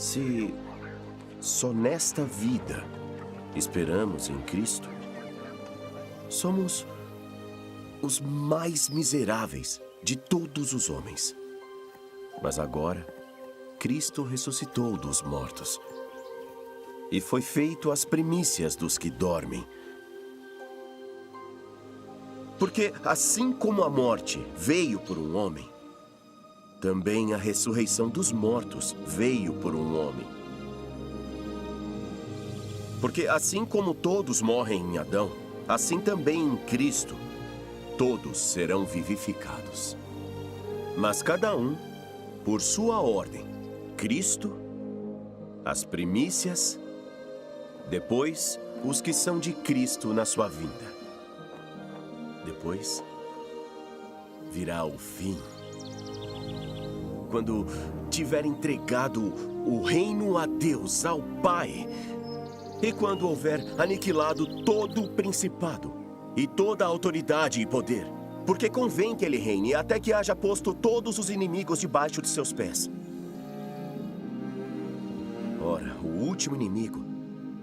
Se só nesta vida esperamos em Cristo, somos os mais miseráveis de todos os homens. Mas agora, Cristo ressuscitou dos mortos e foi feito as primícias dos que dormem. Porque assim como a morte veio por um homem, também a ressurreição dos mortos veio por um homem. Porque assim como todos morrem em Adão, assim também em Cristo, todos serão vivificados. Mas cada um, por sua ordem: Cristo, as primícias, depois os que são de Cristo na sua vinda. Depois virá o fim, quando tiver entregado o reino a Deus, ao Pai, e quando houver aniquilado todo o principado e toda a autoridade e poder, porque convém que ele reine até que haja posto todos os inimigos debaixo de seus pés. Ora, o último inimigo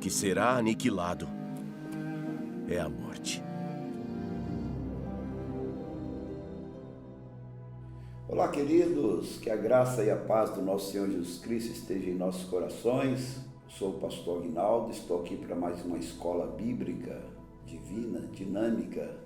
que será aniquilado é a morte. Olá, queridos, que a graça e a paz do nosso Senhor Jesus Cristo esteja em nossos corações. Eu sou o pastor Aguinaldo, estou aqui para mais uma escola bíblica, divina, dinâmica,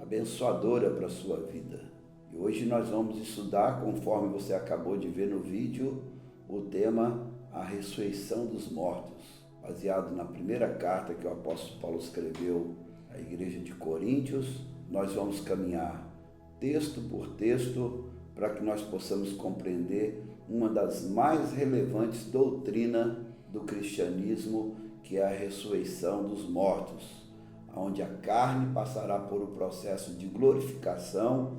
abençoadora para a sua vida. E hoje nós vamos estudar, conforme você acabou de ver no vídeo, o tema A Ressurreição dos Mortos, baseado na primeira carta que o apóstolo Paulo escreveu à igreja de Coríntios. Nós vamos caminhar texto por texto para que nós possamos compreender uma das mais relevantes doutrinas do cristianismo, que é a ressurreição dos mortos, onde a carne passará por um processo de glorificação,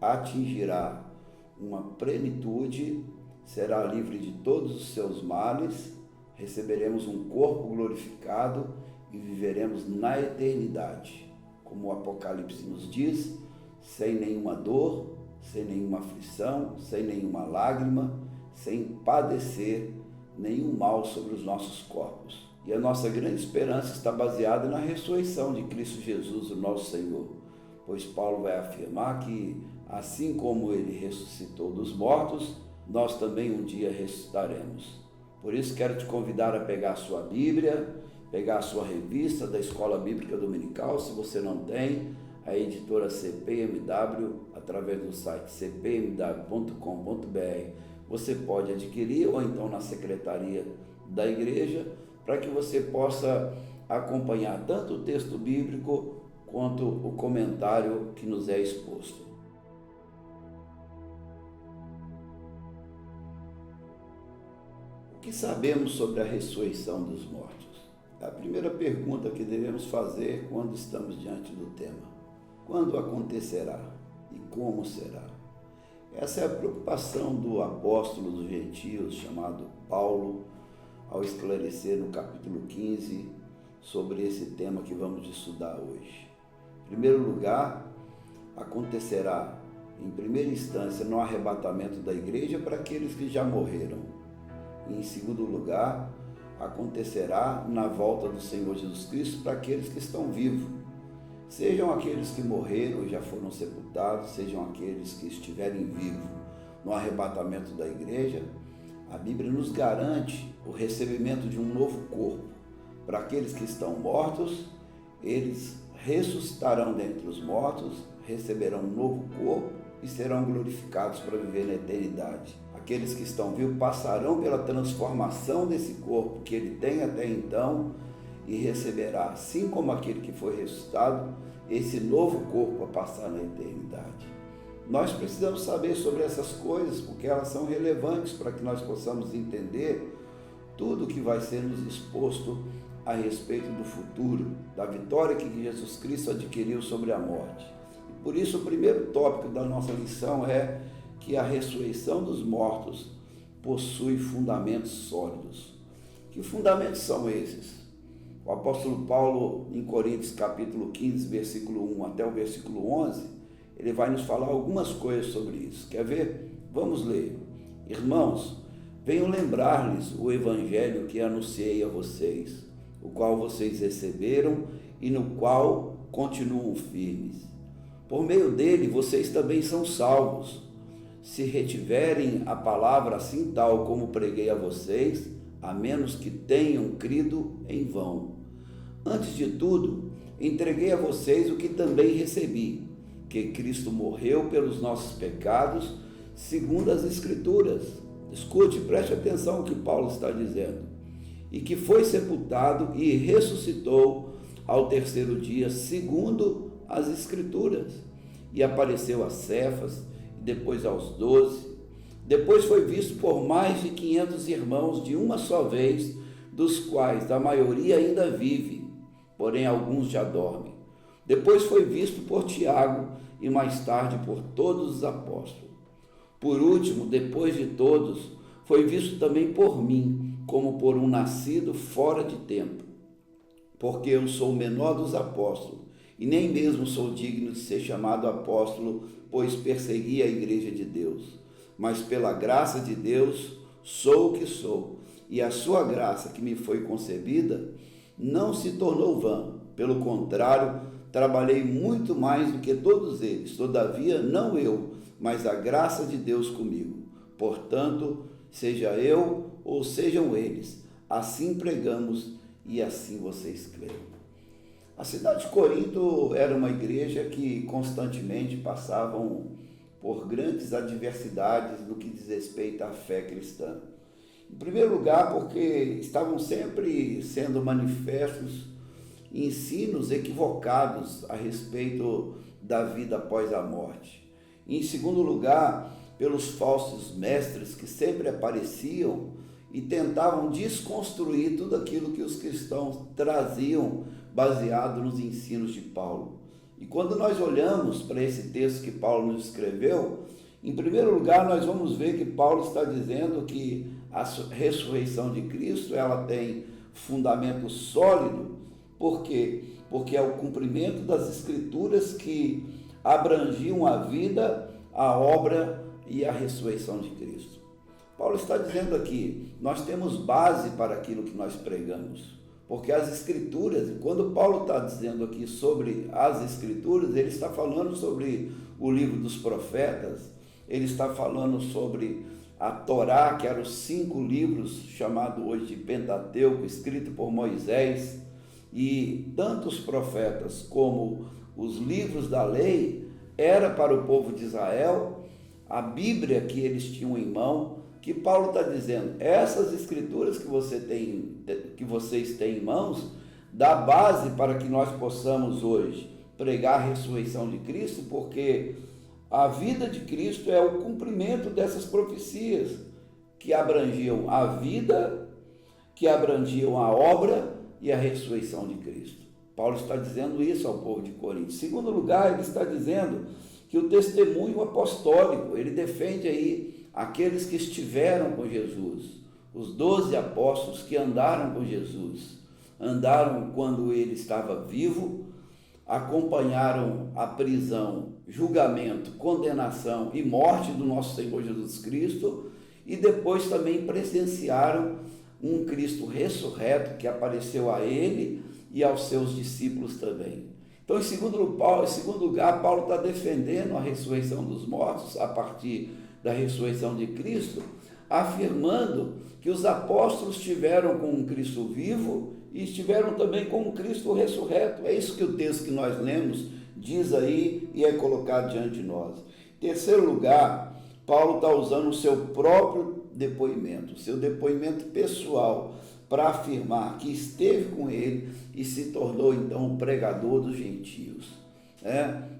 atingirá uma plenitude, será livre de todos os seus males, receberemos um corpo glorificado e viveremos na eternidade, como o Apocalipse nos diz, sem nenhuma dor, sem nenhuma aflição, sem nenhuma lágrima, sem padecer nenhum mal sobre os nossos corpos. E a nossa grande esperança está baseada na ressurreição de Cristo Jesus, o nosso Senhor, pois Paulo vai afirmar que, assim como ele ressuscitou dos mortos, nós também um dia ressuscitaremos. Por isso quero te convidar a pegar a sua Bíblia, pegar a sua revista da Escola Bíblica Dominical, se você não tem, a editora CPMW, através do site cpmw.com.br, você pode adquirir, ou então na secretaria da igreja, para que você possa acompanhar tanto o texto bíblico quanto o comentário que nos é exposto. O que sabemos sobre a ressurreição dos mortos? É a primeira pergunta que devemos fazer quando estamos diante do tema. Quando acontecerá e como será? Essa é a preocupação do apóstolo dos gentios, chamado Paulo, ao esclarecer no capítulo 15 sobre esse tema que vamos estudar hoje. Em primeiro lugar, acontecerá, em primeira instância, no arrebatamento da igreja para aqueles que já morreram. E, em segundo lugar, acontecerá na volta do Senhor Jesus Cristo para aqueles que estão vivos. Sejam aqueles que morreram e já foram sepultados, sejam aqueles que estiverem vivos no arrebatamento da igreja, a Bíblia nos garante o recebimento de um novo corpo. Para aqueles que estão mortos, eles ressuscitarão dentre os mortos, receberão um novo corpo e serão glorificados para viver na eternidade. Aqueles que estão vivos passarão pela transformação desse corpo que ele tem até então, e receberá, assim como aquele que foi ressuscitado, esse novo corpo a passar na eternidade. Nós precisamos saber sobre essas coisas, porque elas são relevantes para que nós possamos entender tudo que vai ser nos exposto a respeito do futuro, da vitória que Jesus Cristo adquiriu sobre a morte. E por isso, o primeiro tópico da nossa lição é que a ressurreição dos mortos possui fundamentos sólidos. Que fundamentos são esses? O apóstolo Paulo, em Coríntios capítulo 15, versículo 1 até o versículo 11, ele vai nos falar algumas coisas sobre isso. Quer ver? Vamos ler. Irmãos, venho lembrar-lhes o evangelho que anunciei a vocês, o qual vocês receberam e no qual continuam firmes. Por meio dele, vocês também são salvos, se retiverem a palavra assim tal como preguei a vocês, a menos que tenham crido em vão. Antes de tudo, entreguei a vocês o que também recebi, que Cristo morreu pelos nossos pecados, segundo as Escrituras. Escute, preste atenção no que Paulo está dizendo. E que foi sepultado e ressuscitou ao terceiro dia, segundo as Escrituras. E apareceu a Cefas, e depois aos 12. Depois foi visto por mais de 500 irmãos de uma só vez, dos quais a maioria ainda vive, porém alguns já dormem. Depois foi visto por Tiago e mais tarde por todos os apóstolos. Por último, depois de todos, foi visto também por mim, como por um nascido fora de tempo, porque eu sou o menor dos apóstolos, e nem mesmo sou digno de ser chamado apóstolo, pois persegui a igreja de Deus. Mas pela graça de Deus sou o que sou, e a sua graça que me foi concebida não se tornou vã. Pelo contrário, trabalhei muito mais do que todos eles, todavia não eu, mas a graça de Deus comigo. Portanto, seja eu ou sejam eles, assim pregamos e assim vocês creram. A cidade de Corinto era uma igreja que constantemente passavam por grandes adversidades no que diz respeito à fé cristã. Em primeiro lugar, porque estavam sempre sendo manifestos ensinos equivocados a respeito da vida após a morte. Em segundo lugar, pelos falsos mestres que sempre apareciam e tentavam desconstruir tudo aquilo que os cristãos traziam baseado nos ensinos de Paulo. E quando nós olhamos para esse texto que Paulo nos escreveu, em primeiro lugar nós vamos ver que Paulo está dizendo que a ressurreição de Cristo ela tem fundamento sólido. Por quê? Porque é o cumprimento das Escrituras que abrangiam a vida, a obra e a ressurreição de Cristo. Paulo está dizendo aqui, nós temos base para aquilo que nós pregamos, porque as Escrituras, e quando Paulo está dizendo aqui sobre as Escrituras, ele está falando sobre o livro dos profetas, ele está falando sobre a Torá, que eram os 5 livros, chamado hoje de Pentateuco, escrito por Moisés, e tanto os profetas como os livros da lei, era para o povo de Israel, a Bíblia que eles tinham em mão, que Paulo está dizendo, essas escrituras que vocês têm em mãos, dá base para que nós possamos hoje pregar a ressurreição de Cristo, porque a vida de Cristo é o cumprimento dessas profecias que abrangiam a vida, que abrangiam a obra e a ressurreição de Cristo. Paulo está dizendo isso ao povo de Corinto. Em segundo lugar, ele está dizendo que o testemunho apostólico, ele defende aí aqueles que estiveram com Jesus, os 12 apóstolos que andaram com Jesus, andaram quando ele estava vivo, acompanharam a prisão, julgamento, condenação e morte do nosso Senhor Jesus Cristo e depois também presenciaram um Cristo ressurreto que apareceu a ele e aos seus discípulos também. Então, em segundo lugar, Paulo está defendendo a ressurreição dos mortos a partir da ressurreição de Cristo, afirmando que os apóstolos estiveram com um Cristo vivo e estiveram também com um Cristo ressurreto. É isso que o texto que nós lemos diz aí e é colocado diante de nós. Em terceiro lugar, Paulo está usando o seu próprio depoimento, seu depoimento pessoal, para afirmar que esteve com ele e se tornou então o pregador dos gentios,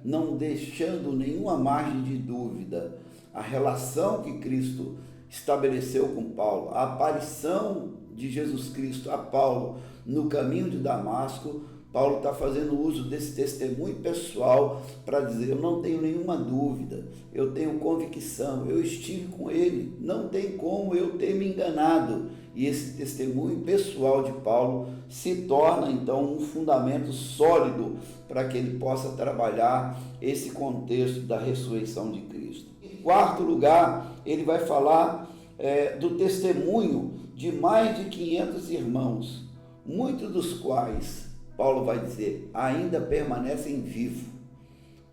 não deixando nenhuma margem de dúvida a relação que Cristo estabeleceu com Paulo, a aparição de Jesus Cristo a Paulo no caminho de Damasco. Paulo está fazendo uso desse testemunho pessoal para dizer, eu não tenho nenhuma dúvida, eu tenho convicção, eu estive com ele, não tem como eu ter me enganado. E esse testemunho pessoal de Paulo se torna então um fundamento sólido para que ele possa trabalhar esse contexto da ressurreição de Cristo. Em quarto lugar, ele vai falar do testemunho de mais de 500 irmãos, muitos dos quais, Paulo vai dizer, ainda permanecem vivos.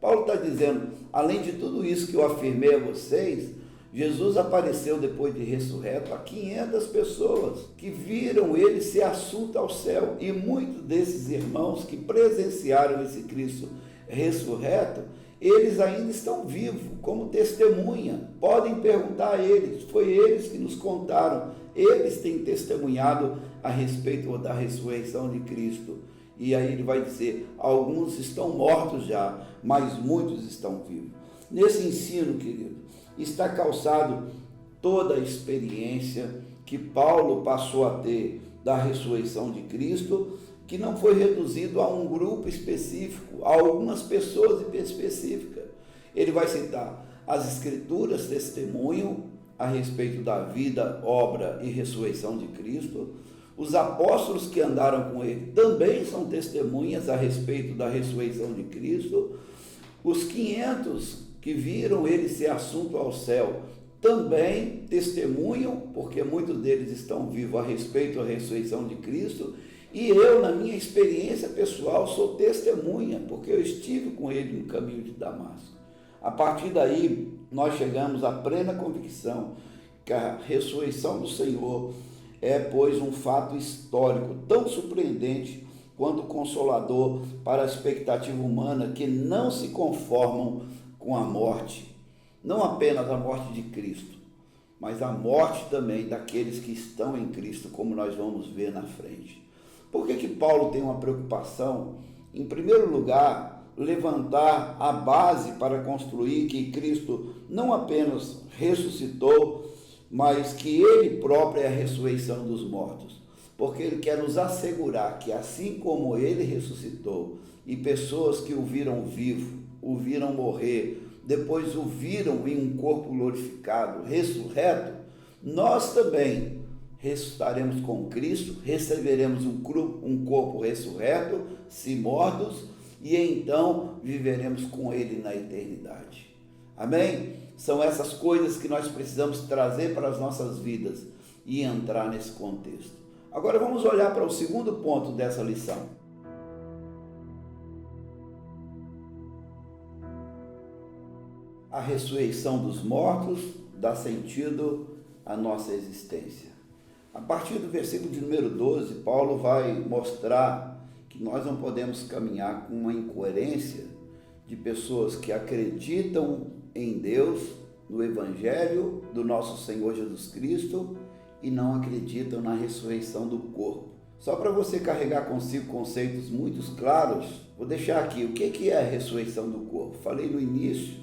Paulo está dizendo, além de tudo isso que eu afirmei a vocês, Jesus apareceu depois de ressurreto a 500 pessoas que viram ele ser assunto ao céu. E muitos desses irmãos que presenciaram esse Cristo ressurreto, eles ainda estão vivos como testemunha. Podem perguntar a eles, foi eles que nos contaram. Eles têm testemunhado a respeito da ressurreição de Cristo. E aí ele vai dizer, alguns estão mortos já, mas muitos estão vivos. Nesse ensino, querido, está calçado toda a experiência que Paulo passou a ter da ressurreição de Cristo, que não foi reduzido a um grupo específico, a algumas pessoas específicas. Ele vai citar as Escrituras testemunham a respeito da vida, obra e ressurreição de Cristo. Os apóstolos que andaram com ele também são testemunhas a respeito da ressurreição de Cristo. Os 500 que viram ele ser assunto ao céu também testemunham, porque muitos deles estão vivos a respeito da ressurreição de Cristo. E eu, na minha experiência pessoal, sou testemunha, porque eu estive com ele no caminho de Damasco. A partir daí, nós chegamos à plena convicção que a ressurreição do Senhor é, pois, um fato histórico tão surpreendente quanto consolador para a expectativa humana que não se conformam com a morte, não apenas a morte de Cristo, mas a morte também daqueles que estão em Cristo, como nós vamos ver na frente. Por que Paulo tem uma preocupação? Em primeiro lugar, levantar a base para construir que Cristo não apenas ressuscitou, mas que ele próprio é a ressurreição dos mortos. Porque ele quer nos assegurar que assim como ele ressuscitou, e pessoas que o viram vivo, o viram morrer, depois o viram em um corpo glorificado, ressurreto, nós também ressuscitaremos com Cristo, receberemos um corpo ressurreto, se mortos, e então viveremos com ele na eternidade. Amém? São essas coisas que nós precisamos trazer para as nossas vidas e entrar nesse contexto. Agora vamos olhar para o segundo ponto dessa lição. A ressurreição dos mortos dá sentido à nossa existência. A partir do versículo de número 12, Paulo vai mostrar que nós não podemos caminhar com uma incoerência de pessoas que acreditam em Deus, no Evangelho do nosso Senhor Jesus Cristo e não acreditam na ressurreição do corpo. Só para você carregar consigo conceitos muito claros, vou deixar aqui o que é a ressurreição do corpo. Falei no início,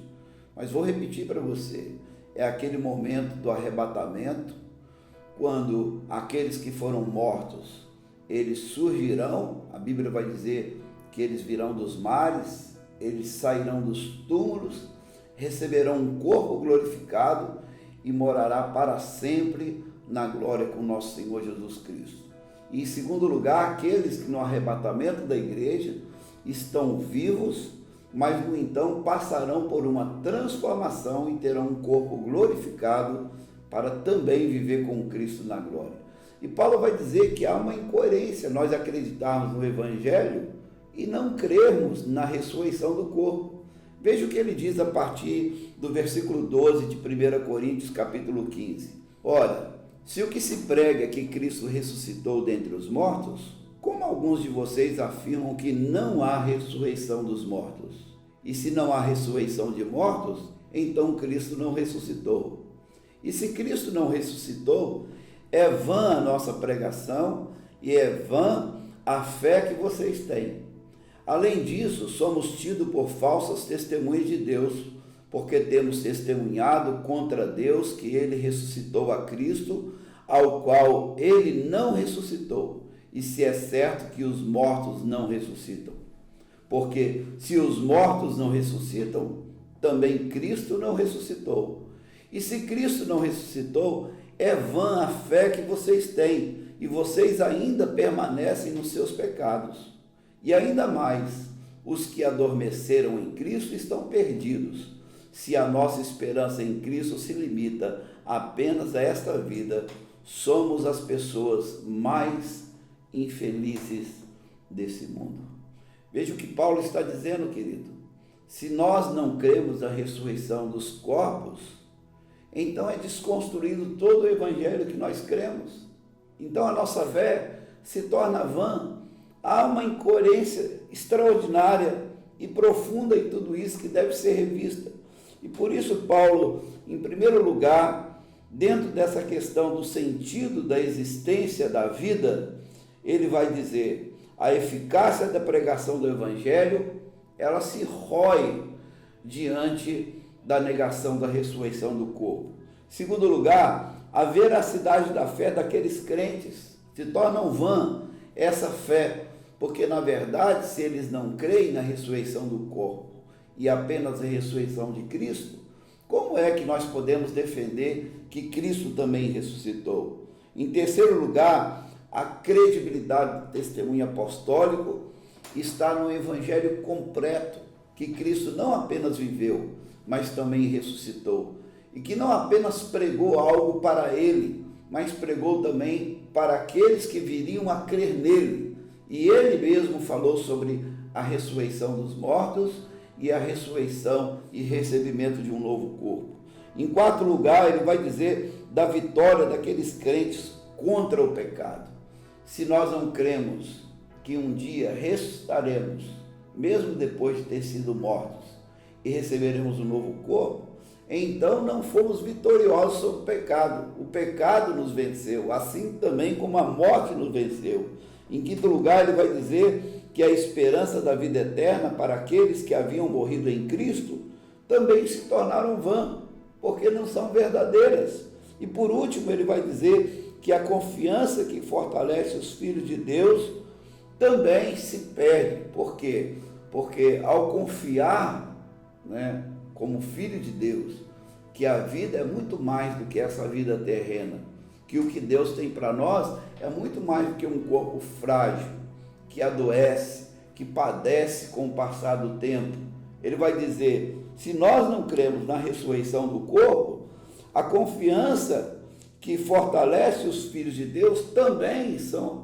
mas vou repetir para você. É aquele momento do arrebatamento, quando aqueles que foram mortos, eles surgirão, a Bíblia vai dizer que eles virão dos mares, eles sairão dos túmulos, receberão um corpo glorificado e morará para sempre na glória com nosso Senhor Jesus Cristo. E em segundo lugar, aqueles que no arrebatamento da igreja estão vivos, mas no então passarão por uma transformação e terão um corpo glorificado para também viver com Cristo na glória. E Paulo vai dizer que há uma incoerência nós acreditarmos no Evangelho e não crermos na ressurreição do corpo. Veja o que ele diz a partir do versículo 12 de 1 Coríntios capítulo 15. Ora, se o que se prega é que Cristo ressuscitou dentre os mortos, como alguns de vocês afirmam que não há ressurreição dos mortos? E se não há ressurreição de mortos, então Cristo não ressuscitou. E se Cristo não ressuscitou, é vã a nossa pregação e é vã a fé que vocês têm. Além disso, somos tidos por falsas testemunhas de Deus, porque temos testemunhado contra Deus que ele ressuscitou a Cristo, ao qual ele não ressuscitou, e se é certo que os mortos não ressuscitam. Porque se os mortos não ressuscitam, também Cristo não ressuscitou. E se Cristo não ressuscitou, é vã a fé que vocês têm, e vocês ainda permanecem nos seus pecados. E ainda mais, os que adormeceram em Cristo estão perdidos. se a nossa esperança em Cristo se limita apenas a esta vida, somos as pessoas mais infelizes desse mundo. Veja o que Paulo está dizendo, querido. Se nós não cremos na ressurreição dos corpos, então é desconstruído todo o evangelho que nós cremos. Então a nossa fé se torna vã. Há uma incoerência extraordinária e profunda em tudo isso que deve ser revista. E por isso Paulo, em primeiro lugar, dentro dessa questão do sentido da existência da vida, ele vai dizer: a eficácia da pregação do evangelho, ela se rói diante da negação da ressurreição do corpo. Em segundo lugar, a veracidade da fé daqueles crentes se torna vã essa fé, porque na verdade, se eles não creem na ressurreição do corpo e apenas a ressurreição de Cristo, como é que nós podemos defender que Cristo também ressuscitou? Em terceiro lugar, a credibilidade do testemunho apostólico está no evangelho completo, que Cristo não apenas viveu, mas também ressuscitou. E que não apenas pregou algo para ele, mas pregou também para aqueles que viriam a crer nele. E ele mesmo falou sobre a ressurreição dos mortos e a ressurreição e recebimento de um novo corpo. Em quarto lugar, ele vai dizer da vitória daqueles crentes contra o pecado. Se nós não cremos que um dia ressuscitaremos, mesmo depois de ter sido mortos, e receberemos um novo corpo, então não fomos vitoriosos sobre o pecado. O pecado nos venceu, assim também como a morte nos venceu. Em quinto lugar, ele vai dizer que a esperança da vida eterna para aqueles que haviam morrido em Cristo também se tornaram vã, porque não são verdadeiras. E por último, ele vai dizer que a confiança que fortalece os filhos de Deus também se perde. Por quê? Porque ao confiar, como filho de Deus, que a vida é muito mais do que essa vida terrena, que o que Deus tem para nós é muito mais do que um corpo frágil, que adoece, que padece com o passar do tempo. Ele vai dizer, se nós não cremos na ressurreição do corpo, a confiança que fortalece os filhos de Deus também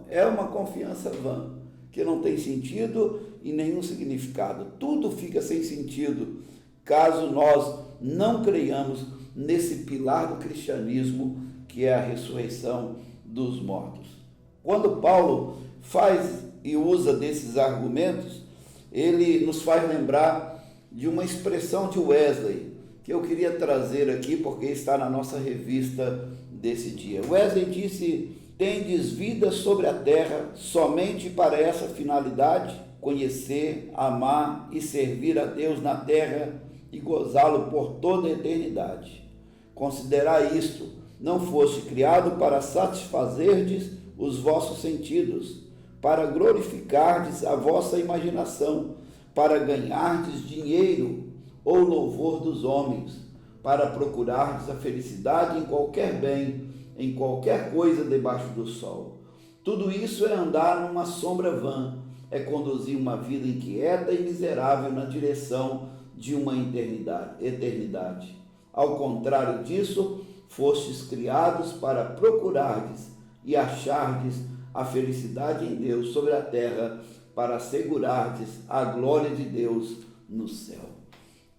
é uma confiança vã, que não tem sentido e nenhum significado. Tudo fica sem sentido caso nós não creiamos nesse pilar do cristianismo que é a ressurreição dos mortos. Quando Paulo faz e usa desses argumentos, ele nos faz lembrar de uma expressão de Wesley, que eu queria trazer aqui porque está na nossa revista desse dia. Wesley disse: tendes vida sobre a terra somente para essa finalidade, conhecer, amar e servir a Deus na terra e gozá-lo por toda a eternidade. Considerai isto, não foste criado para satisfazerdes os vossos sentidos, para glorificardes a vossa imaginação, para ganhardes dinheiro ou louvor dos homens, para procurardes a felicidade em qualquer bem, em qualquer coisa debaixo do sol. Tudo isso é andar numa sombra vã, é conduzir uma vida inquieta e miserável na direção de uma eternidade. Ao contrário disso, fostes criados para procurardes e achardes a felicidade em Deus sobre a terra, para assegurardes a glória de Deus no céu.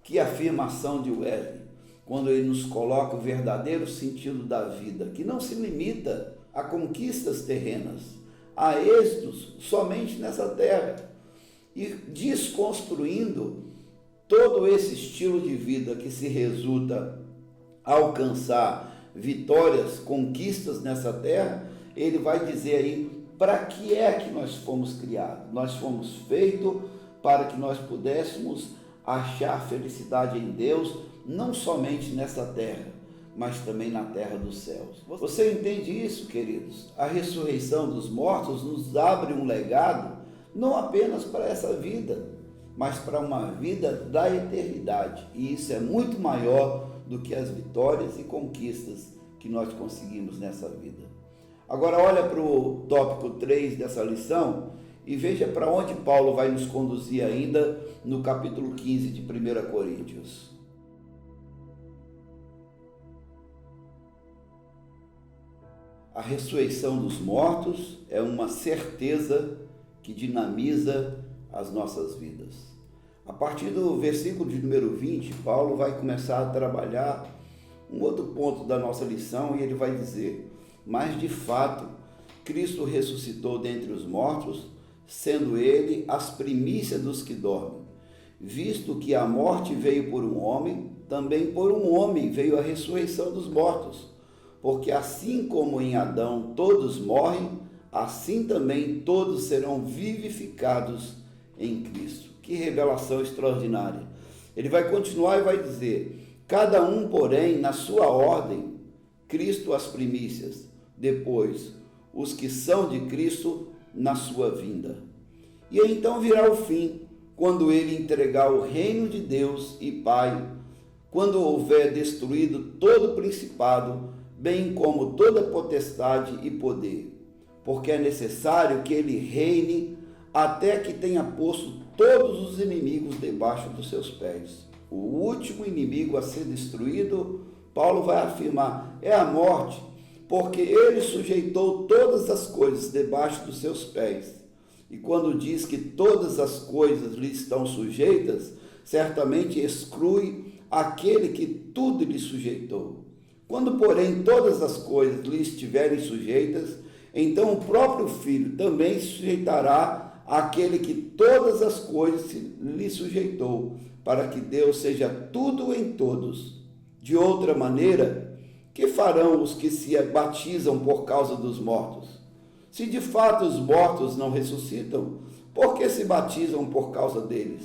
Que afirmação de Wesley, quando ele nos coloca o verdadeiro sentido da vida, que não se limita a conquistas terrenas, a êxitos somente nessa terra, e desconstruindo todo esse estilo de vida que se resulta a alcançar vitórias, conquistas nessa terra, ele vai dizer aí, para que é que nós fomos criados? Nós fomos feitos para que nós pudéssemos achar felicidade em Deus, não somente nessa terra, mas também na terra dos céus. Você entende isso, queridos? A ressurreição dos mortos nos abre um legado, não apenas para essa vida, mas para uma vida da eternidade. E isso é muito maior do que as vitórias e conquistas que nós conseguimos nessa vida. Agora olha para o tópico 3 dessa lição e veja para onde Paulo vai nos conduzir ainda no capítulo 15 de 1 Coríntios. a ressurreição dos mortos é uma certeza que dinamiza as nossas vidas. A partir do versículo de número 20, Paulo vai começar a trabalhar um outro ponto da nossa lição e ele vai dizer: mas de fato, Cristo ressuscitou dentre os mortos, sendo ele as primícias dos que dormem. Visto que a morte veio por um homem, também por um homem veio a ressurreição dos mortos. Porque assim como em Adão todos morrem, assim também todos serão vivificados em Cristo. Que revelação extraordinária! Ele vai continuar e vai dizer: cada um, porém, na sua ordem, Cristo as primícias, depois os que são de Cristo na sua vinda. E então virá o fim, quando ele entregar o reino de Deus e Pai, quando houver destruído todo principado, bem como toda potestade e poder, porque é necessário que ele reine até que tenha posto todos os inimigos debaixo dos seus pés. O último inimigo a ser destruído, Paulo vai afirmar, é a morte, porque ele sujeitou todas as coisas debaixo dos seus pés. E quando diz que todas as coisas lhe estão sujeitas, certamente exclui aquele que tudo lhe sujeitou. Quando, porém, todas as coisas lhe estiverem sujeitas, então o próprio Filho também se sujeitará àquele que todas as coisas lhe sujeitou, para que Deus seja tudo em todos. De outra maneira, que farão os que se batizam por causa dos mortos? Se de fato os mortos não ressuscitam, por que se batizam por causa deles?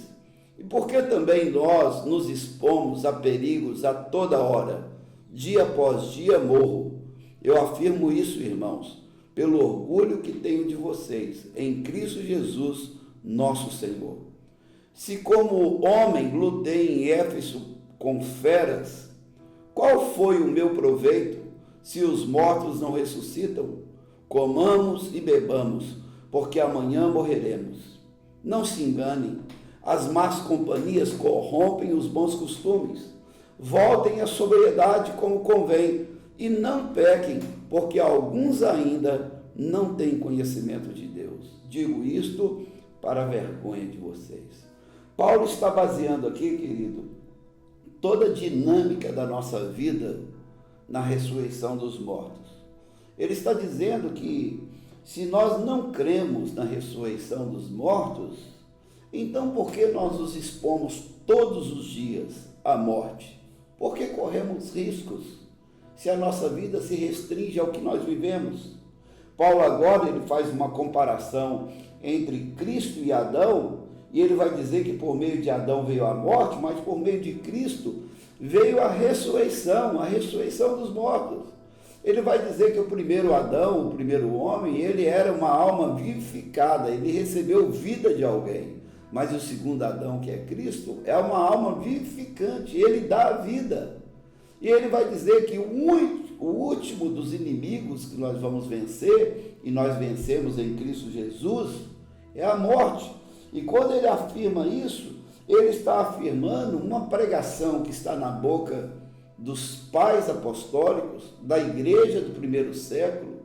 E por que também nós nos expomos a perigos a toda hora? Dia após dia morro. Eu afirmo isso, irmãos, pelo orgulho que tenho de vocês, em Cristo Jesus, nosso Senhor. Se como homem lutei em Éfeso com feras, qual foi o meu proveito se os mortos não ressuscitam? Comamos e bebamos, porque amanhã morreremos. Não se enganem, as más companhias corrompem os bons costumes. Voltem à sobriedade como convém, e não pequem, porque alguns ainda não têm conhecimento de Deus. Digo isto para a vergonha de vocês. Paulo está baseando aqui, querido, toda a dinâmica da nossa vida na ressurreição dos mortos. Ele está dizendo que se nós não cremos na ressurreição dos mortos, então por que nós nos expomos todos os dias à morte? Por que corremos riscos se a nossa vida se restringe ao que nós vivemos? Paulo agora ele faz uma comparação entre Cristo e Adão, e ele vai dizer que por meio de Adão veio a morte, mas por meio de Cristo veio a ressurreição dos mortos. Ele vai dizer que o primeiro Adão, o primeiro homem, ele era uma alma vivificada, ele recebeu vida de alguém. Mas o segundo Adão, que é Cristo, é uma alma vivificante, ele dá a vida. E ele vai dizer que o último dos inimigos que nós vamos vencer, e nós vencemos em Cristo Jesus, é a morte. E quando ele afirma isso, ele está afirmando uma pregação que está na boca dos pais apostólicos, da igreja do primeiro século,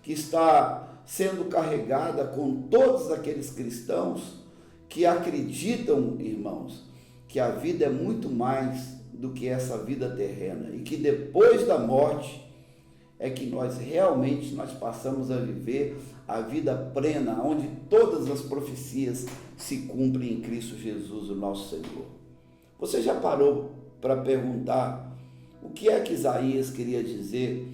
que está sendo carregada com todos aqueles cristãos que acreditam, irmãos, que a vida é muito mais do que essa vida terrena e que depois da morte é que nós realmente passamos a viver a vida plena, onde todas as profecias se cumprem em Cristo Jesus, o nosso Senhor. Você já parou para perguntar o que é que Isaías queria dizer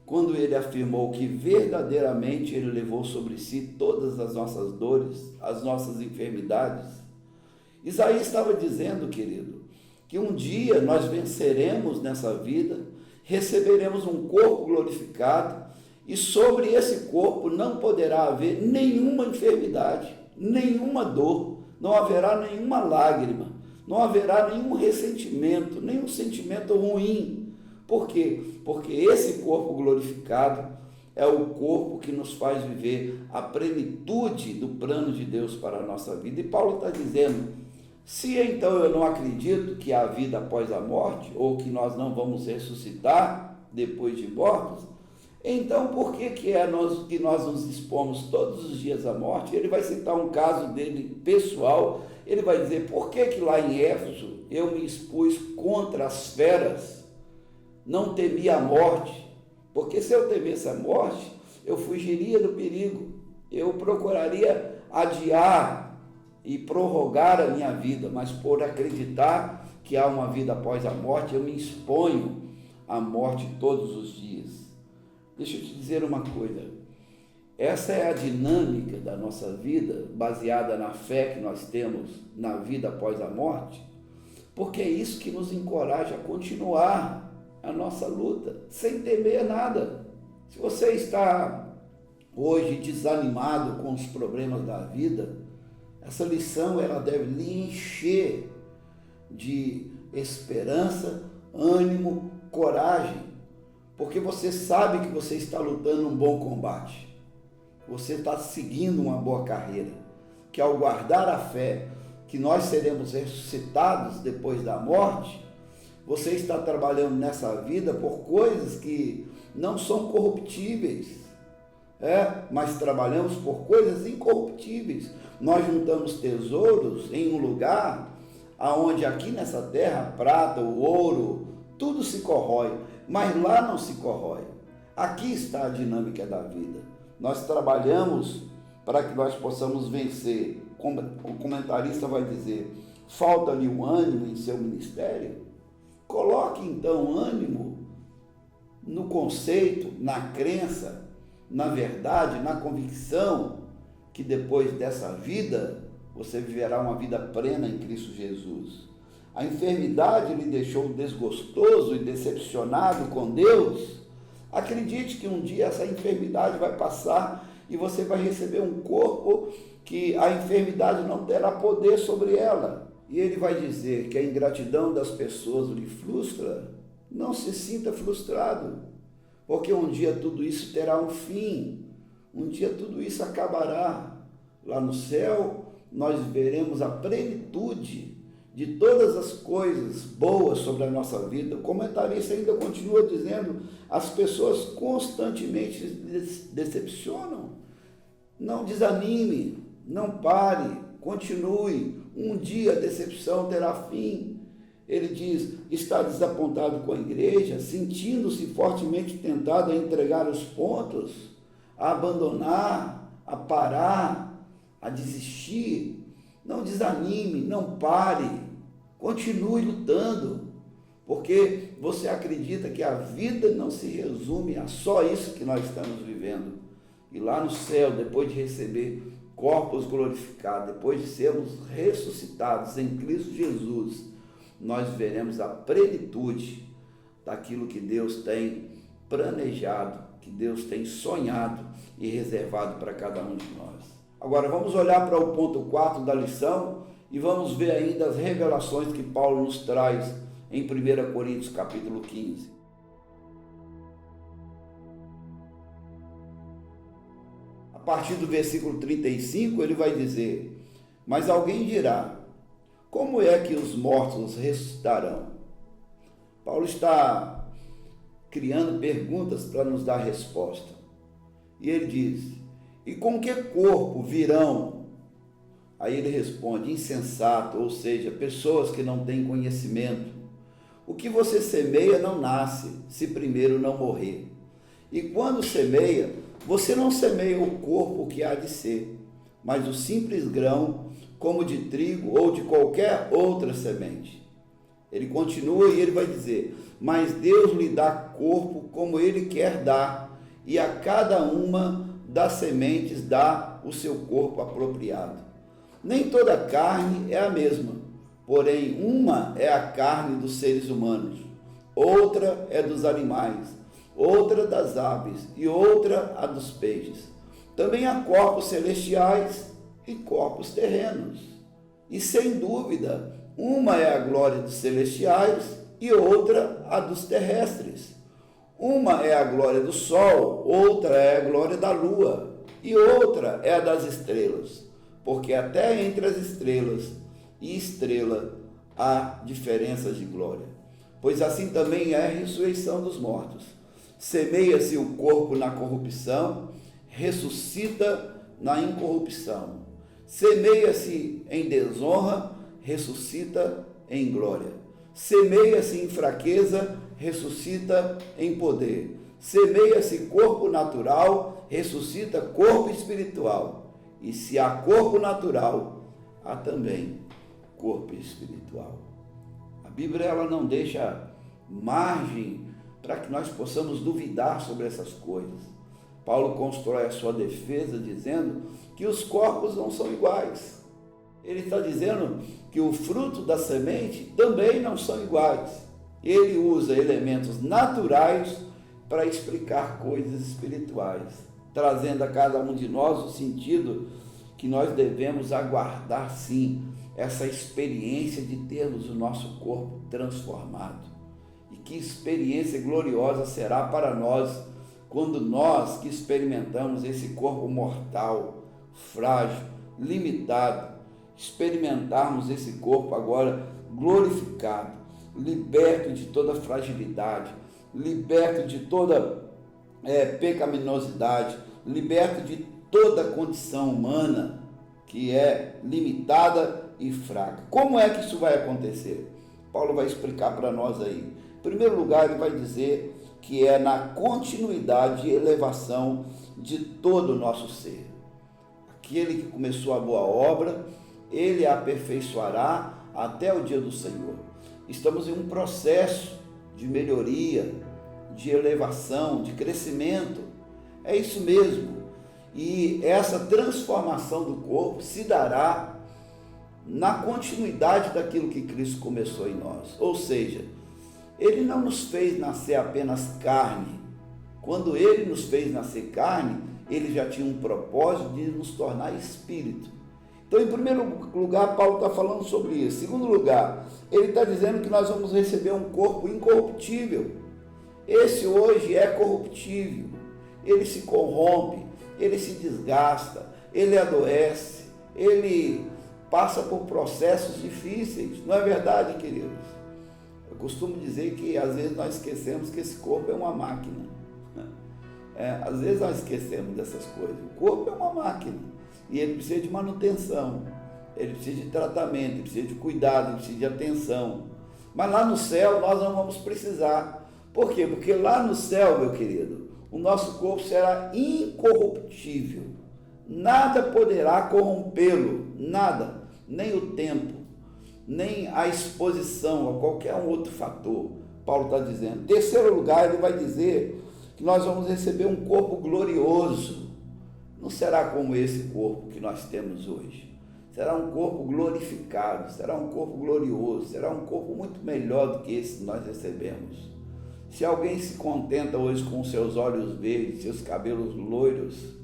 quando ele afirmou que verdadeiramente ele levou sobre si todas as nossas dores, as nossas enfermidades? Isaías estava dizendo, querido, que um dia nós venceremos nessa vida, receberemos um corpo glorificado e sobre esse corpo não poderá haver nenhuma enfermidade, nenhuma dor, não haverá nenhuma lágrima, não haverá nenhum ressentimento, nenhum sentimento ruim. Por quê? Porque esse corpo glorificado é o corpo que nos faz viver a plenitude do plano de Deus para a nossa vida. E Paulo está dizendo, se então eu não acredito que há vida após a morte, ou que nós não vamos ressuscitar depois de mortos, Então, por que que nós nos expomos todos os dias à morte? Ele vai citar um caso dele pessoal, ele vai dizer, por que que lá em Éfeso eu me expus contra as feras, não temi a morte? Porque se eu temesse a morte, eu fugiria do perigo, eu procuraria adiar e prorrogar a minha vida, mas por acreditar que há uma vida após a morte, eu me exponho à morte todos os dias. Deixa eu te dizer uma coisa, essa é a dinâmica da nossa vida, baseada na fé que nós temos na vida após a morte, porque é isso que nos encoraja a continuar a nossa luta, sem temer nada. Se você está hoje desanimado com os problemas da vida, essa lição ela deve lhe encher de esperança, ânimo, coragem, porque você sabe que você está lutando um bom combate, você está seguindo uma boa carreira, que ao guardar a fé que nós seremos ressuscitados depois da morte, você está trabalhando nessa vida por coisas que não são corruptíveis, mas trabalhamos por coisas incorruptíveis. Nós juntamos tesouros em um lugar onde aqui nessa terra, a prata, o ouro, tudo se corrói, mas lá não se corrói. Aqui está a dinâmica da vida. Nós trabalhamos para que nós possamos vencer. O comentarista vai dizer, falta-lhe um ânimo em seu ministério? Coloque então ânimo no conceito, na crença, na verdade, na convicção que depois dessa vida você viverá uma vida plena em Cristo Jesus. A enfermidade lhe deixou desgostoso e decepcionado com Deus? Acredite que um dia essa enfermidade vai passar e você vai receber um corpo que a enfermidade não terá poder sobre ela. E ele vai dizer que a ingratidão das pessoas lhe frustra. Não se sinta frustrado, porque um dia tudo isso terá um fim. Um dia tudo isso acabará. Lá no céu nós veremos a plenitude de todas as coisas boas sobre a nossa vida. O comentarista ainda continua dizendo, as pessoas constantemente decepcionam. Não desanime, não pare, continue. Um dia a decepção terá fim. Ele diz, está desapontado com a igreja, sentindo-se fortemente tentado a entregar os pontos, a abandonar, a parar, a desistir. Não desanime, não pare, continue lutando, porque você acredita que a vida não se resume a só isso que nós estamos vivendo. E lá no céu, depois de receber corpos glorificados, depois de sermos ressuscitados em Cristo Jesus, nós veremos a plenitude daquilo que Deus tem planejado, que Deus tem sonhado e reservado para cada um de nós. Agora vamos olhar para o ponto 4 da lição e vamos ver ainda as revelações que Paulo nos traz em 1 Coríntios capítulo 15. A partir do versículo 35 ele vai dizer, mas alguém dirá, como é que os mortos ressuscitarão? Paulo está criando perguntas para nos dar resposta. E ele diz, e com que corpo virão? Aí ele responde, insensato, ou seja, pessoas que não têm conhecimento. O que você semeia não nasce, se primeiro não morrer. E quando semeia, você não semeia o corpo que há de ser, mas o simples grão, como de trigo ou de qualquer outra semente. Ele continua e ele vai dizer, mas Deus lhe dá corpo como Ele quer dar, e a cada uma das sementes dá o seu corpo apropriado. Nem toda carne é a mesma, porém uma é a carne dos seres humanos, outra é dos animais, outra das aves e outra a dos peixes. Também há corpos celestiais e corpos terrenos. E sem dúvida, uma é a glória dos celestiais e outra a dos terrestres. Uma é a glória do sol, outra é a glória da lua, e outra é a das estrelas, porque até entre as estrelas e estrela há diferenças de glória. Pois assim também é a ressurreição dos mortos. Semeia-se o corpo na corrupção, ressuscita na incorrupção. Semeia-se em desonra, ressuscita em glória. Semeia-se em fraqueza, ressuscita em poder. Semeia-se corpo natural, ressuscita corpo espiritual. E se há corpo natural, há também corpo espiritual. A Bíblia ela não deixa margem para que nós possamos duvidar sobre essas coisas. Paulo constrói a sua defesa dizendo que os corpos não são iguais. Ele está dizendo que o fruto da semente também não são iguais. Ele usa elementos naturais para explicar coisas espirituais, trazendo a cada um de nós o sentido que nós devemos aguardar, sim, essa experiência de termos o nosso corpo transformado. E que experiência gloriosa será para nós quando nós que experimentamos esse corpo mortal, frágil, limitado, experimentarmos esse corpo agora glorificado, liberto de toda fragilidade, liberto de toda pecaminosidade, liberto de toda condição humana que é limitada e fraca. Como é que isso vai acontecer? Paulo vai explicar para nós aí. Em primeiro lugar, ele vai dizer que é na continuidade e elevação de todo o nosso ser. Aquele que começou a boa obra, ele a aperfeiçoará até o dia do Senhor. Estamos em um processo de melhoria, de elevação, de crescimento. É isso mesmo. E essa transformação do corpo se dará na continuidade daquilo que Cristo começou em nós. Ou seja, Ele não nos fez nascer apenas carne. Quando Ele nos fez nascer carne, Ele já tinha um propósito de nos tornar espírito. Então, em primeiro lugar, Paulo está falando sobre isso. Em segundo lugar, ele está dizendo que nós vamos receber um corpo incorruptível. Esse hoje é corruptível. Ele se corrompe, ele se desgasta, ele adoece, ele passa por processos difíceis. Não é verdade, queridos? Eu costumo dizer que às vezes nós esquecemos que esse corpo é uma máquina. Às vezes nós esquecemos dessas coisas. O corpo é uma máquina. E ele precisa de manutenção, ele precisa de tratamento, ele precisa de cuidado, ele precisa de atenção. Mas lá no céu nós não vamos precisar. Por quê? Porque lá no céu, meu querido, o nosso corpo será incorruptível. Nada poderá corrompê-lo, nada, nem o tempo, nem a exposição a qualquer um outro fator. Paulo está dizendo. Em terceiro lugar, ele vai dizer que nós vamos receber um corpo glorioso. Não será como esse corpo que nós temos hoje. Será um corpo glorificado, será um corpo glorioso, será um corpo muito melhor do que esse que nós recebemos. Se alguém se contenta hoje com seus olhos verdes, seus cabelos loiros,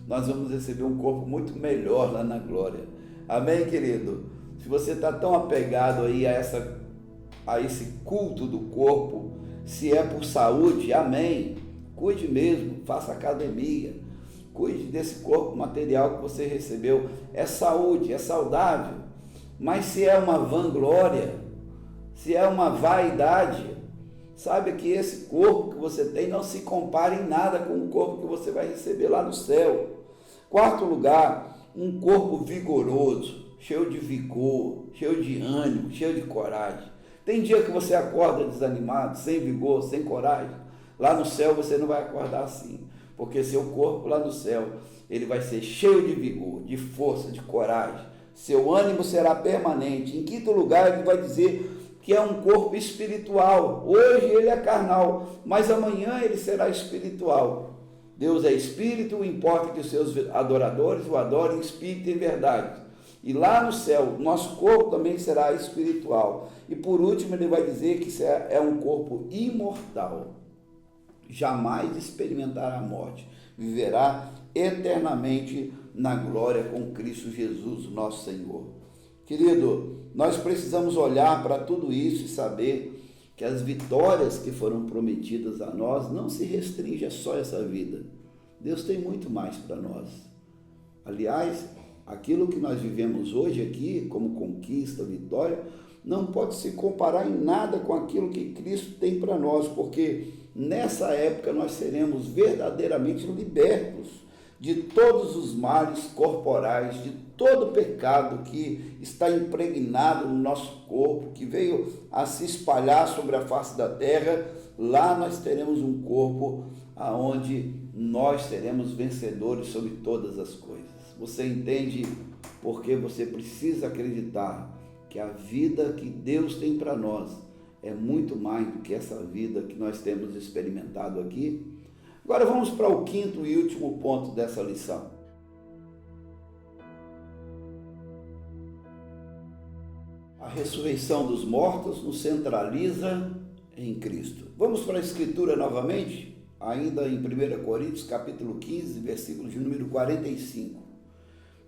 nós vamos receber um corpo muito melhor lá na glória. Amém, querido? Se você está tão apegado aí a esse culto do corpo, se é por saúde, amém. Cuide mesmo, faça academia. Cuide desse corpo material que você recebeu. É saúde, é saudável. Mas se é uma vanglória, se é uma vaidade, saiba que esse corpo que você tem não se compara em nada com o corpo que você vai receber lá no céu. Quarto lugar, um corpo vigoroso, cheio de vigor, cheio de ânimo, cheio de coragem. Tem dia que você acorda desanimado, sem vigor, sem coragem. Lá no céu você não vai acordar assim. Porque seu corpo lá no céu, ele vai ser cheio de vigor, de força, de coragem. Seu ânimo será permanente. Em quinto lugar, ele vai dizer que é um corpo espiritual. Hoje ele é carnal, mas amanhã ele será espiritual. Deus é espírito, importa que os seus adoradores o adorem em espírito e em verdade. E lá no céu, nosso corpo também será espiritual. E por último, ele vai dizer que é um corpo imortal. Jamais experimentará a morte, viverá eternamente na glória com Cristo Jesus, nosso Senhor. Querido, nós precisamos olhar para tudo isso e saber que as vitórias que foram prometidas a nós não se restringem a só essa vida. Deus tem muito mais para nós. Aliás, aquilo que nós vivemos hoje aqui, como conquista, vitória, não pode se comparar em nada com aquilo que Cristo tem para nós, porque nessa época nós seremos verdadeiramente libertos de todos os males corporais, de todo pecado que está impregnado no nosso corpo, que veio a se espalhar sobre a face da terra. Lá nós teremos um corpo aonde nós seremos vencedores sobre todas as coisas. Você entende porque você precisa acreditar que a vida que Deus tem para nós é muito mais do que essa vida que nós temos experimentado aqui? Agora vamos para o quinto e último ponto dessa lição. A ressurreição dos mortos nos centraliza em Cristo. Vamos para a Escritura novamente, ainda em 1 Coríntios, capítulo 15, versículo de número 45.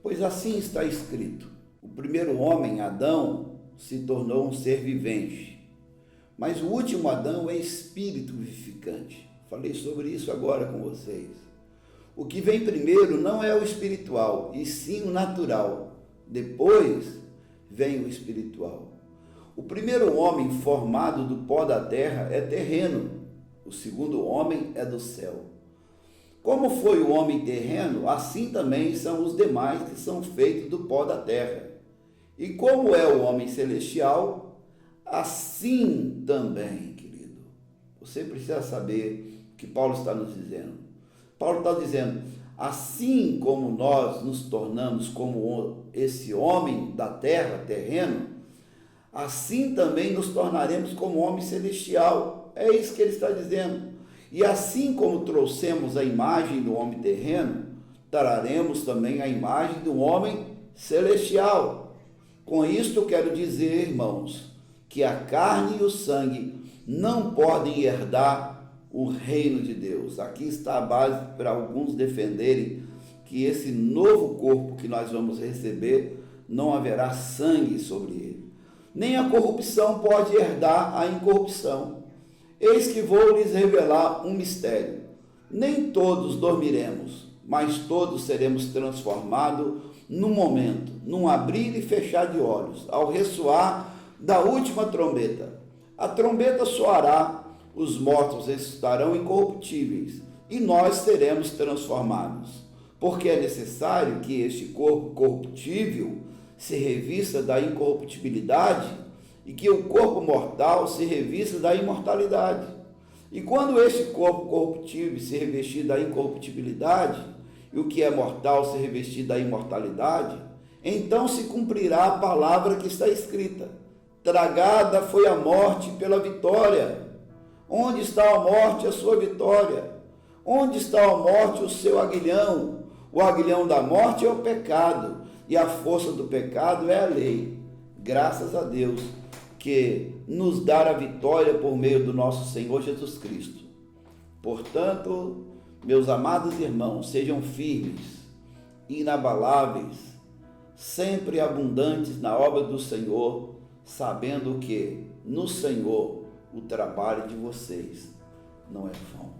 Pois assim está escrito: o primeiro homem, Adão, se tornou um ser vivente, mas o último Adão é espírito vivificante. Falei sobre isso agora com vocês. O que vem primeiro não é o espiritual, e sim o natural. Depois vem o espiritual. O primeiro homem formado do pó da terra é terreno, o segundo homem é do céu. Como foi o homem terreno, assim também são os demais que são feitos do pó da terra. E como é o homem celestial, assim também, querido. Você precisa saber o que Paulo está nos dizendo. Paulo está dizendo, assim como nós nos tornamos como esse homem da terra, terreno, assim também nos tornaremos como homem celestial. É isso que ele está dizendo. E assim como trouxemos a imagem do homem terreno, traremos também a imagem do homem celestial. Com isto eu quero dizer, irmãos, que a carne e o sangue não podem herdar o reino de Deus. Aqui está a base para alguns defenderem que esse novo corpo que nós vamos receber, não haverá sangue sobre ele. Nem a corrupção pode herdar a incorrupção. Eis que vou lhes revelar um mistério. Nem todos dormiremos, mas todos seremos transformados num momento, num abrir e fechar de olhos, ao ressoar da última trombeta. A trombeta soará, os mortos estarão incorruptíveis, e nós seremos transformados. Porque é necessário que este corpo corruptível se revista da incorruptibilidade e que o corpo mortal se revista da imortalidade. E quando este corpo corruptível se revestir da incorruptibilidade e o que é mortal se revestir da imortalidade, então se cumprirá a palavra que está escrita: tragada foi a morte pela vitória. Onde está a morte, a sua vitória? Onde está a morte, o seu aguilhão? O aguilhão da morte é o pecado, e a força do pecado é a lei. Graças a Deus que nos dá a vitória por meio do nosso Senhor Jesus Cristo. Portanto, meus amados irmãos, sejam firmes, inabaláveis, sempre abundantes na obra do Senhor, sabendo que no Senhor o trabalho de vocês não é vão.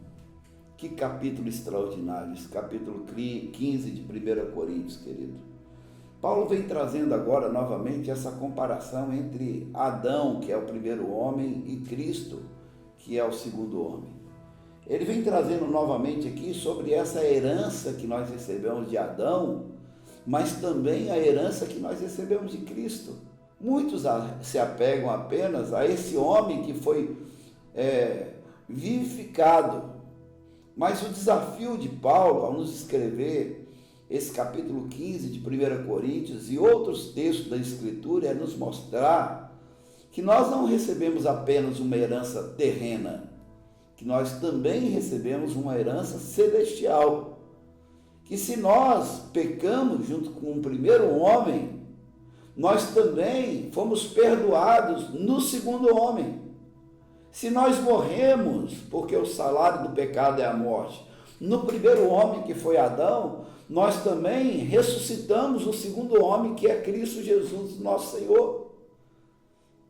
Que capítulo extraordinário, esse capítulo 15 de 1 Coríntios, querido. Paulo vem trazendo agora novamente essa comparação entre Adão, que é o primeiro homem, e Cristo, que é o segundo homem. Ele vem trazendo novamente aqui sobre essa herança que nós recebemos de Adão, mas também a herança que nós recebemos de Cristo. Muitos se apegam apenas a esse homem que foi vivificado. Mas o desafio de Paulo, ao nos escrever esse capítulo 15 de 1 Coríntios e outros textos da Escritura, é nos mostrar que nós não recebemos apenas uma herança terrena, que nós também recebemos uma herança celestial. Que se nós pecamos junto com o primeiro homem, nós também fomos perdoados no segundo homem. Se nós morremos, porque o salário do pecado é a morte, no primeiro homem que foi Adão, nós também ressuscitamos o segundo homem que é Cristo Jesus, nosso Senhor.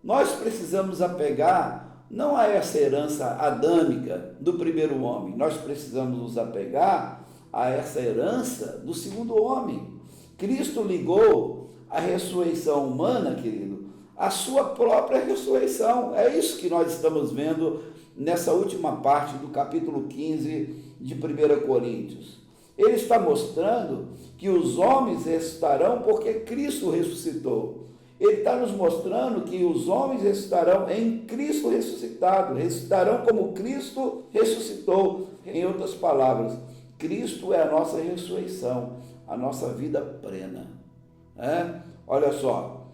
Nós precisamos apegar não a essa herança adâmica do primeiro homem, nós precisamos nos apegar a essa herança do segundo homem. Cristo ligou a ressurreição humana, querido, a sua própria ressurreição. É isso que nós estamos vendo nessa última parte do capítulo 15 de 1 Coríntios. Ele está mostrando que os homens ressuscitarão porque Cristo ressuscitou. Ele está nos mostrando que os homens ressuscitarão em Cristo ressuscitado, ressuscitarão como Cristo ressuscitou. Em outras palavras, Cristo é a nossa ressurreição, a nossa vida plena. Olha só,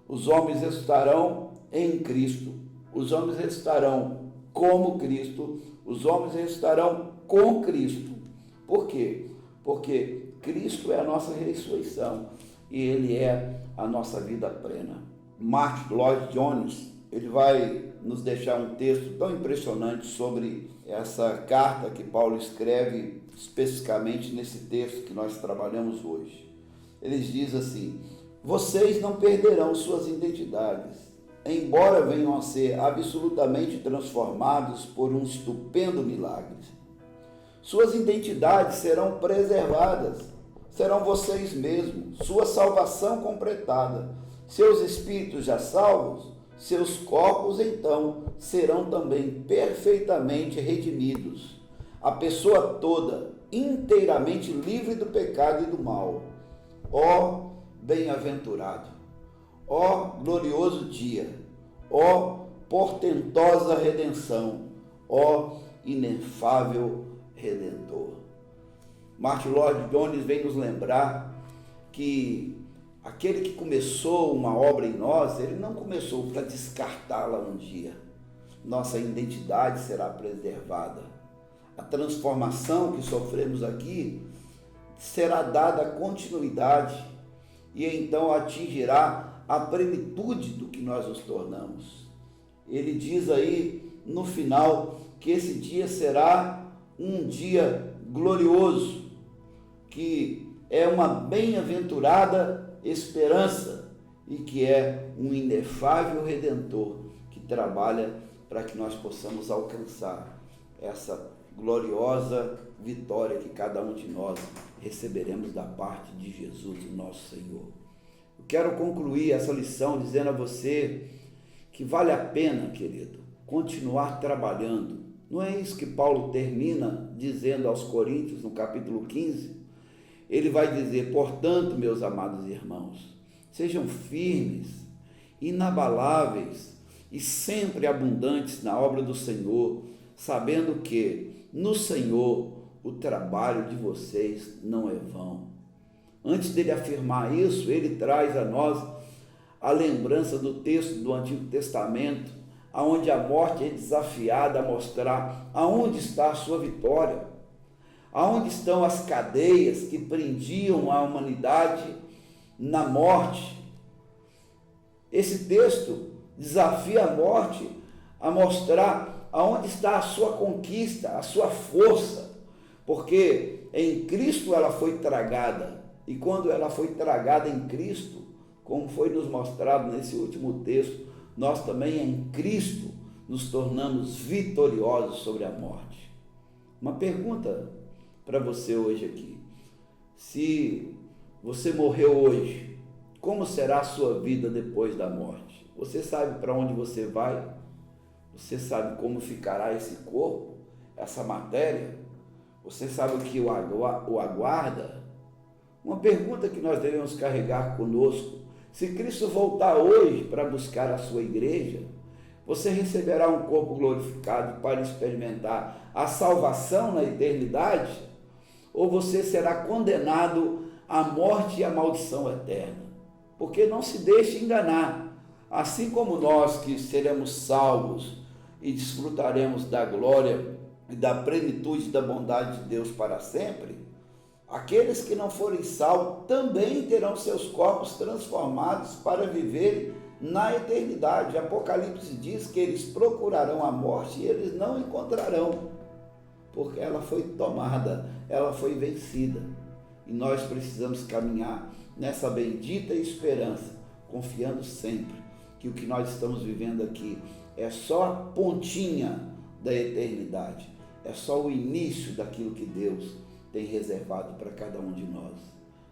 os homens ressuscitarão em Cristo, os homens ressuscitarão como Cristo, os homens ressuscitarão com Cristo. Por quê? Porque Cristo é a nossa ressurreição e Ele é a nossa vida plena. Martyn Lloyd-Jones, ele vai nos deixar um texto tão impressionante sobre essa carta que Paulo escreve especificamente nesse texto que nós trabalhamos hoje. Ele diz assim: vocês não perderão suas identidades, embora venham a ser absolutamente transformados por um estupendo milagre. Suas identidades serão preservadas, serão vocês mesmos, sua salvação completada, seus espíritos já salvos, seus corpos então serão também perfeitamente redimidos. A pessoa toda inteiramente livre do pecado e do mal. Ó bem-aventurado, ó glorioso dia, ó portentosa redenção, ó inefável Redentor. Martyn Lloyd-Jones vem nos lembrar que aquele que começou uma obra em nós, ele não começou para descartá-la um dia. Nossa identidade será preservada. A transformação que sofremos aqui será dada continuidade e então atingirá a plenitude do que nós nos tornamos. Ele diz aí no final que esse dia será um dia glorioso, que é uma bem-aventurada esperança e que é um inefável Redentor que trabalha para que nós possamos alcançar essa gloriosa vitória que cada um de nós receberemos da parte de Jesus, o nosso Senhor. Eu quero concluir essa lição dizendo a você que vale a pena, querido, continuar trabalhando. Não é isso que Paulo termina dizendo aos Coríntios, no capítulo 15? Ele vai dizer: portanto, meus amados irmãos, sejam firmes, inabaláveis e sempre abundantes na obra do Senhor, sabendo que no Senhor o trabalho de vocês não é vão. Antes dele afirmar isso, ele traz a nós a lembrança do texto do Antigo Testamento, onde a morte é desafiada a mostrar aonde está a sua vitória, aonde estão as cadeias que prendiam a humanidade na morte. Esse texto desafia a morte a mostrar aonde está a sua conquista, a sua força, porque em Cristo ela foi tragada, e quando ela foi tragada em Cristo, como foi nos mostrado nesse último texto, nós também em Cristo nos tornamos vitoriosos sobre a morte. Uma pergunta para você hoje aqui: se você morreu hoje, como será a sua vida depois da morte? Você sabe para onde você vai? Você sabe como ficará esse corpo, essa matéria? Você sabe o que o aguarda? Uma pergunta que nós devemos carregar conosco: se Cristo voltar hoje para buscar a sua igreja, você receberá um corpo glorificado para experimentar a salvação na eternidade? Ou você será condenado à morte e à maldição eterna? Porque não se deixe enganar. Assim como nós que seremos salvos e desfrutaremos da glória e da plenitude da bondade de Deus para sempre, aqueles que não forem salvos também terão seus corpos transformados para viver na eternidade. Apocalipse diz que eles procurarão a morte e eles não encontrarão, porque ela foi tomada, ela foi vencida. E nós precisamos caminhar nessa bendita esperança, confiando sempre que o que nós estamos vivendo aqui é só a pontinha da eternidade, é só o início daquilo que Deus tem reservado para cada um de nós.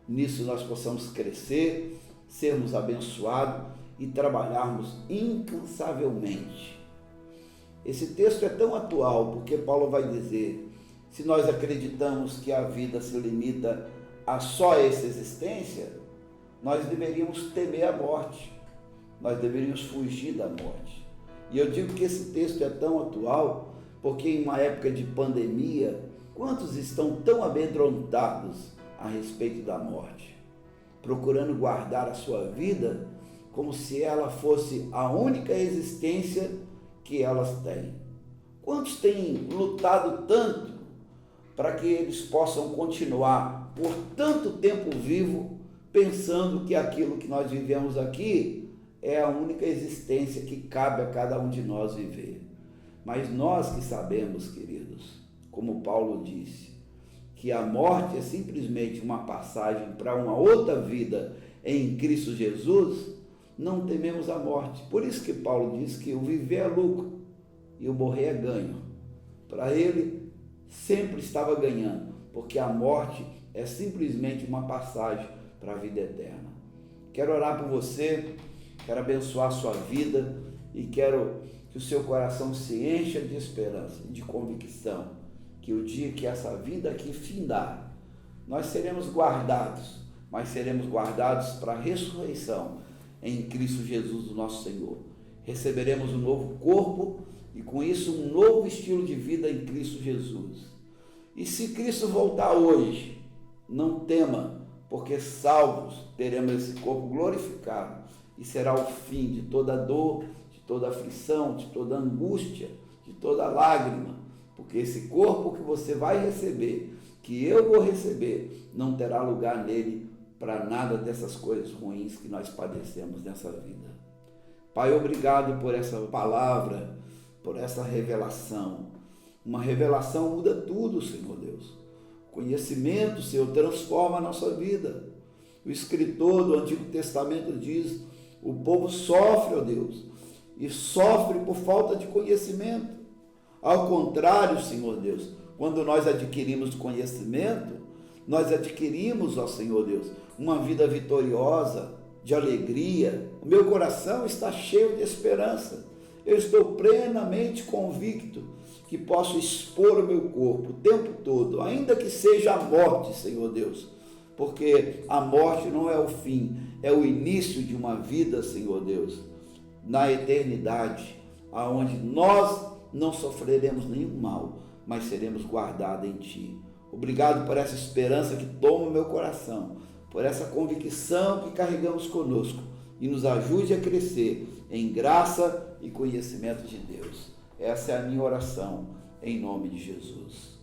Nisso nós possamos crescer, sermos abençoados e trabalharmos incansavelmente. Esse texto é tão atual porque Paulo vai dizer: se nós acreditamos que a vida se limita a só essa existência, nós deveríamos temer a morte, nós deveríamos fugir da morte. E eu digo que esse texto é tão atual porque em uma época de pandemia, quantos estão tão amedrontados a respeito da morte, procurando guardar a sua vida como se ela fosse a única existência que elas têm? Quantos têm lutado tanto para que eles possam continuar por tanto tempo vivo, pensando que aquilo que nós vivemos aqui é a única existência que cabe a cada um de nós viver? Mas nós que sabemos, queridos, como Paulo disse, que a morte é simplesmente uma passagem para uma outra vida em Cristo Jesus, não tememos a morte. Por isso que Paulo diz que o viver é lucro e o morrer é ganho. Para ele, sempre estava ganhando, porque a morte é simplesmente uma passagem para a vida eterna. Quero orar por você, quero abençoar a sua vida e quero que o seu coração se encha de esperança, de convicção, que o dia que essa vida aqui findar, nós seremos guardados, mas seremos guardados para a ressurreição em Cristo Jesus, o nosso Senhor. Receberemos um novo corpo e com isso um novo estilo de vida em Cristo Jesus. E se Cristo voltar hoje, não tema, porque salvos teremos esse corpo glorificado e será o fim de toda dor, de toda aflição, de toda angústia, de toda lágrima, porque esse corpo que você vai receber, que eu vou receber, não terá lugar nele para nada dessas coisas ruins que nós padecemos nessa vida. Pai, obrigado por essa palavra, por essa revelação. Uma revelação muda tudo, Senhor Deus. O conhecimento, Senhor, transforma a nossa vida. O escritor do Antigo Testamento diz: o povo sofre, ó Deus, e sofre por falta de conhecimento. Ao contrário, Senhor Deus, quando nós adquirimos conhecimento, nós adquirimos, ó Senhor Deus, uma vida vitoriosa, de alegria. O meu coração está cheio de esperança. Eu estou plenamente convicto que posso expor o meu corpo o tempo todo, ainda que seja a morte, Senhor Deus, porque a morte não é o fim, é o início de uma vida, Senhor Deus, na eternidade, aonde nós não sofreremos nenhum mal, mas seremos guardados em Ti. Obrigado por essa esperança que toma o meu coração, por essa convicção que carregamos conosco e nos ajude a crescer em graça e conhecimento de Deus. Essa é a minha oração, em nome de Jesus.